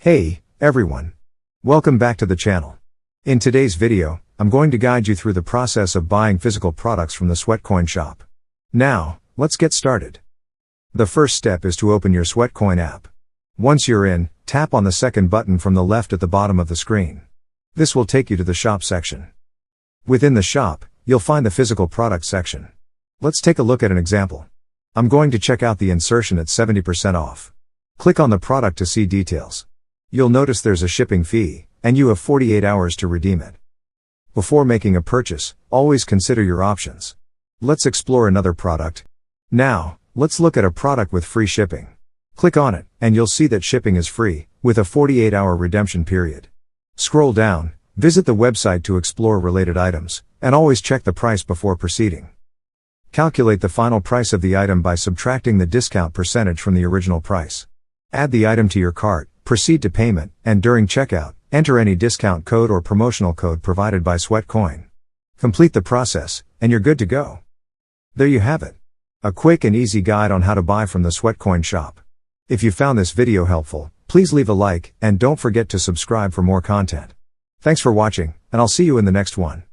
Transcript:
Hey, everyone. Welcome back to the channel. In today's video, I'm going to guide you through the process of buying physical products from the Sweatcoin shop. Now, let's get started. The first step is to open your Sweatcoin app. Once you're in, tap on the second button from the left at the bottom of the screen. This will take you to the shop section. Within the shop, you'll find the physical product section. Let's take a look at an example. I'm going to check out the insertion at 70% off. Click on the product to see details. You'll notice there's a shipping fee, and you have 48 hours to redeem it. Before making a purchase, always consider your options. Let's explore another product. Now, let's look at a product with free shipping. Click on it, and you'll see that shipping is free, with a 48-hour redemption period. Scroll down, visit the website to explore related items, and always check the price before proceeding. Calculate the final price of the item by subtracting the discount percentage from the original price. Add the item to your cart, proceed to payment, and during checkout, enter any discount code or promotional code provided by Sweatcoin. Complete the process, and you're good to go. There you have it. A quick and easy guide on how to buy from the Sweatcoin shop. If you found this video helpful, please leave a like, and don't forget to subscribe for more content. Thanks for watching, and I'll see you in the next one.